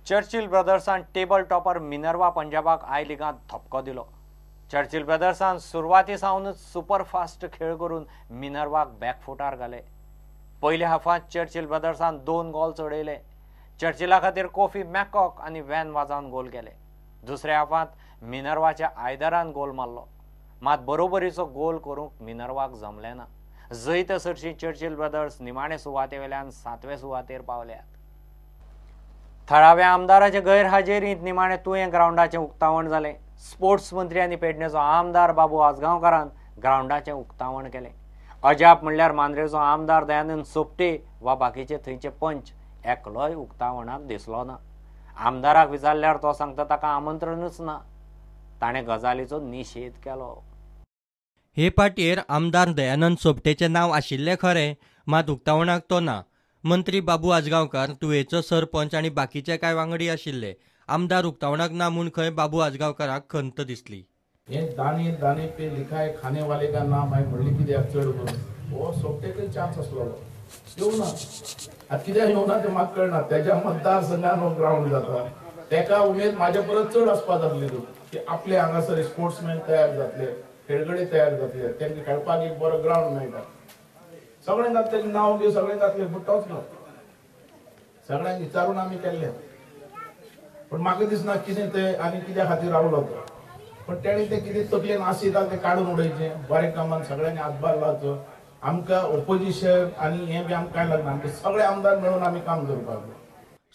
Churchill ब्रदर्सान table topper Minerva पंजाबाक I लिगांत धपको दिलो। चर्चिल ब्रदर्सान सुरवाती सावनच सुपरफास्ट खेळ करून मिनर्वाक बॅकफुटार घाले। पयल्या हाफांत चर्चिल ब्रदर्सान 2 गोल चडयले। चर्चिला खातीर कोफी मॅकॉक आनी वॅन वाजावन गोल केले। दुसऱ्या हाफांत मिनर्वाच्या आयदरान गोल मारलो, मात बरोबरीचो गोल करूंक मिनर्वाक जमलें ना। जैत सरशी चर्चिल ब्रदर्स निमाणे सुवातेवेल्यान 7वे सुवातेर पावल्यात। थळाव्या आमदाराचे गैरहाजेरींत निमाणे तुयें ग्राउंडाचें उक्तावण जालें। स्पोर्ट्स मंत्री आनी पेडणेचो आमदार बाबू आजगांवकारान ग्राउंडाचें उक्तावण केलें। अजाप म्हणल्यार मांद्रेचो आमदार दयानंद सोपटे वा बाकीचे थंयचे पंच एकलोय उक्तावणाक दिसलो ना। आमदाराक विचारल्यार तो सांगता ताका आमंत्रणूच ना। ताणें गजालीचो निशेध केलो। हे पाटयेर आमदार दयानंद सोपटेचें नांव आशिल्लें खरें, मात उक्तावणाक तो ना। मंत्री बाबू आजगांवकार, तुवेचो सरपंच आनी बाकीचे कांय वांगडी आशिल्ले। आमदार उक्तावणाक ना म्हूण खंय बाबू आजगांवकाराक खंत दिसली। ये दाने दाने पे लिखा है खाने वाले का नाम है म्हणली कित्याक चड करून हो सोपटेक चान्स आसलो येवना। आता कित्याक येवना तें म्हाका कळना। तेज्या मतदारसंघान हो ग्राउंड जाता, तेका उमेद म्हाज्या परस चड आसपाक लागली की आपले हांगासर स्पोर्ट्समॅन तयार जातले, खेळगडे तयार जातले, तेंका खेळपाक एक बरो ग्राउंड मेळटा। सगळ्यांक जातले नांव बी सगळें जातले, पूण तोच ना। सगळ्यांक विचारून आमी केल्ले, पण म्हाका दिसना कितें तें आनी कित्या खातीर रावलो तो। पण तेणी ते कितें तकलेन आशिता तें काडून उडयचें, बरें कामान सगळ्यांनी हातभार लावचो। आमकां ओपोजिशन आनी हें बी आमकां कांय लागना, आमचे सगळे आमदार मेळून आमी काम करपाक।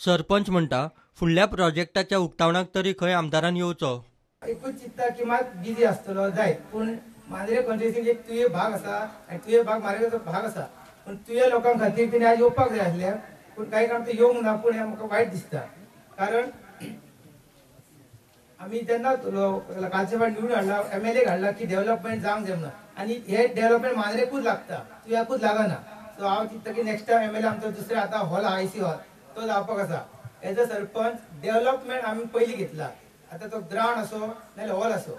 सरपंच म्हणटा फुडल्या प्रोजेक्टाच्या उक्तावणाक तरी खंय आमदारान येवचो। एकूच चिंता की मात बिजी आसतलो जाय, पूण मांद्रे कॉन्स्टिट्युएन्सीन एक तुये भाग आसा आनी तुये भाग मांद्रेचो भाग आसा, पूण तुये लोकां खातीर तेणी आज येवपाक जाय आसलें, पूण कांय काम ते येवंक ना। पूण हें म्हाका वायट दिसता, कारण आमी तेन्ना कालचे फावट निवडून हाडला, MLA हाडला की डेव्हलपमेंट जावंक जाय म्हणून, आनी हे डेव्हलपमेंट मांद्रेकूच लागता, तुयाकूच लागना। सो हांव चिंतता की नेक्स्ट टायम MLA आमचो दुसरे आतां हॉल IC हॉल तो जावपाक आसा। एज अ सरपंच डेव्हलपमेंट आमी पयलीं घेतला, आतां तो ग्राउंड आसो नाजाल्यार हॉल आसो।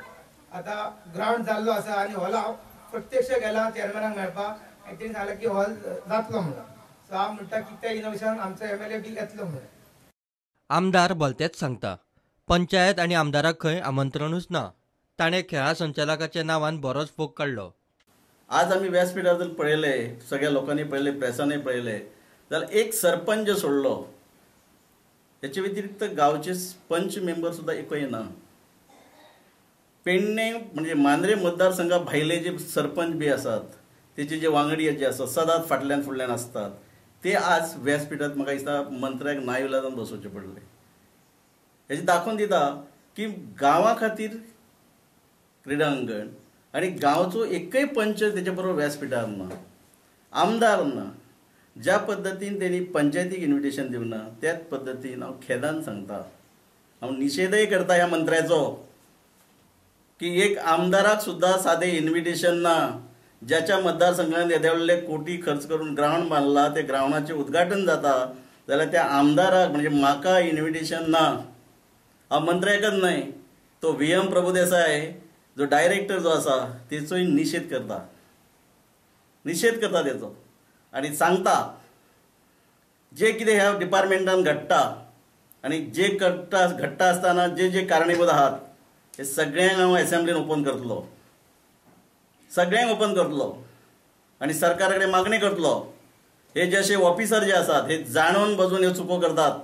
आतां ग्राउंड जाल्लो आसा आनी हॉला प्रत्यक्ष गेला चेअरमॅनाक मेळपाक, आनी तेणी सांगलें की हॉल जातलो म्हणून। सो हांव म्हणटा की त्या इनोव्हेशन आमचो MLA बी येतलो म्हणून। आमदार भलतेच सांगता, पंचायत आनी आमदाराक खंय आमंत्रणूच ना। ताणें खेळा संचालकाच्या नांवान बरोच फोग काडलो। आज आमी व्यासपीठार जर पळयले, सगळ्या लोकांनी पळयले, प्रेसानय पळयले, जाल्यार एक सरपंच सोडलो, हेचे व्यतिरिक्त गांवचे पंच मेंबर सुद्दां एकूय ना। पेडणे म्हणजे मांद्रे मतदारसंघा भायले जे सरपंच बी आसात, तेचे जे वांगडी जे आसात, सदांच फाटल्यान फुडल्यान आसतात, ते आज व्यासपीठांत म्हाका दिसता मंत्र्याक नाइलाजान बसोवचे पडले। हेजे दाखोवन दिता की गांवा खातीर क्रिडांगण आनी गांवचो एकय पंच तेचे बरोबर व्यासपीठार ना, आमदार ना। ज्या पद्दतीन तेणी पंचायतीक इन्विटेशन दिवना, त्याच पद्दतीन हांव खेदान सांगता, हांव निशेधय करता ह्या मंत्र्याचो की एक आमदाराक सुद्दां सादें इन्विटेशन ना। ज्याच्या मतदारसंघात येदे व्हडले कोटी खर्च करून ग्राउंड बांदला, ते ग्राउंडाचें उद्घाटन जाता जाल्यार त्या आमदाराक म्हणजे म्हाका इन्विटेशन ना। हांव मंत्र्याकच न्हय, तो VM प्रभुदेसाय जो डायरेक्टर जो आसा तेचोय निशेध करता तेचो, आनी सांगता जे कितें ह्या डिपार्टमेंटान घडटा आनी जे घडटा आसतना जे कारणीभूत आहात, हे सगळ्यांक हांव असेंब्लीन ओपन करतलो, सगळ्यांक ओपन करतलो आनी सरकारा कडेन मागणी करतलो। हे जे अशे ऑफिसर जे आसात, हे जाणून बजून ह्यो चुको करतात,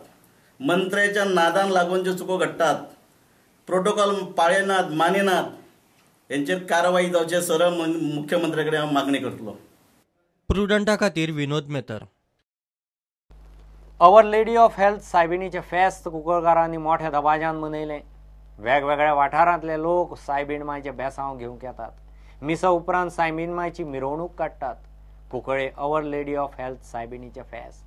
मंत्र्याच्या नादान लागून ज्यो चुको घडटात, प्रोटोकॉल पाळनात, मानिनात, हेंचेर कारवाई जावचे सरळ मुख्यमंत्र्या कडेन हांव मागणी करतलो। प्रुडंटा खातीर विनोद मेतर। अवर लेडी ऑफ हेल्थ सायबिणीचे फेस्त कुंकळकारांनी मोठ्या दबाज्यान मनयलें। वेगवेगळ्या वाठारांतले लोक सायबीण मांयचे बेसांव घेवंक येतात। मिसा उपरांत सायबीण मांयची मिरवणूक काडटात। कुंकळे अवर लेडी ऑफ हेल्थ सायबिणीचे फेस्त।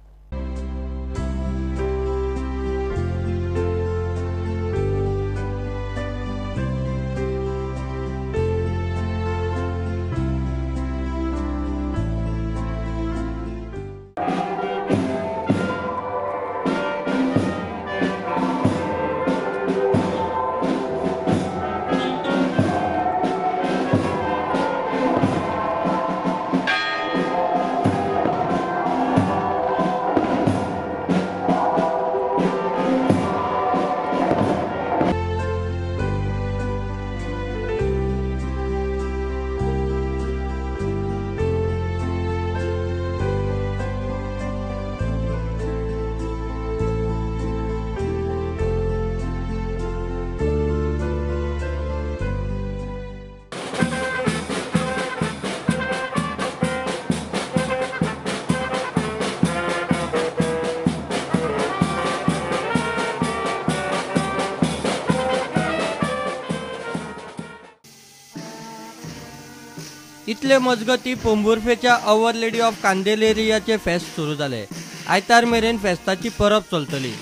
इतले मजगती पोंबुर्फेच्या अवर लेडी ऑफ कांदेलेरियाचे फेस्त सुरू जाले. आयतार मेरेन फेस्ताची परब चलतली.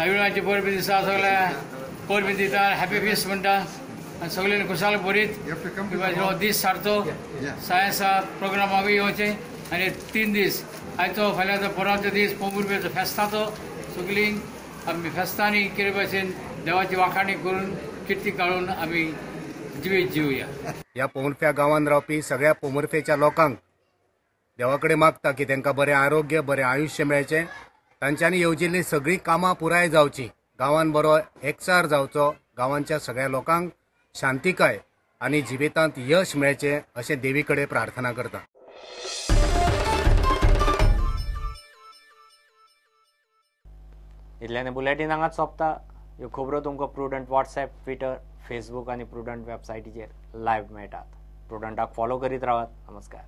साविणाची पोरबी दिसा सगळ्या पोरबी दिता हॅपी फेस्ट म्हणटा आनी सगळ्यांनी खुशाल बरीत दीस सारतो सायन्सा प्रोग्रामाक येवचें आनी 3 दीस आयचो फाल्यांचो परवाचो दीस पोंबुर्फेचो फेस्ताचो सगळीं आमी फेस्तांनी कितें भाशेन देवाची वाखाणी करून किर्ती काडून आमी जिवीत जिवया. ह्या पोंबुर्फे गांवांत रावपी सगळ्या पोंबुर्फेच्या लोकांक देवा कडेन मागता की तांकां बरें आरोग्य बरें आयुश्य मेळचें. तांच्यांनी येवजिल्लीं सगळीं कामां पुराय जावची. गांवांत बरो एकचार जावचो. गांवांच्या सगळ्या लोकांक शांतिकाय आनी जिवितांत यश मेळचें अशें देवी कडेन प्रार्थना करता. इतल्यान बुलेटीन हांगाच सोंपता. ह्यो खबरो तुमकां प्रुडंट व्हॉट्सॲप, ट्विटर, फेसबूक आनी प्रुडंट वेबसायटीचेर लायव्ह मेळटात. प्रुडंटाक फॉलो करीत रावात. नमस्कार.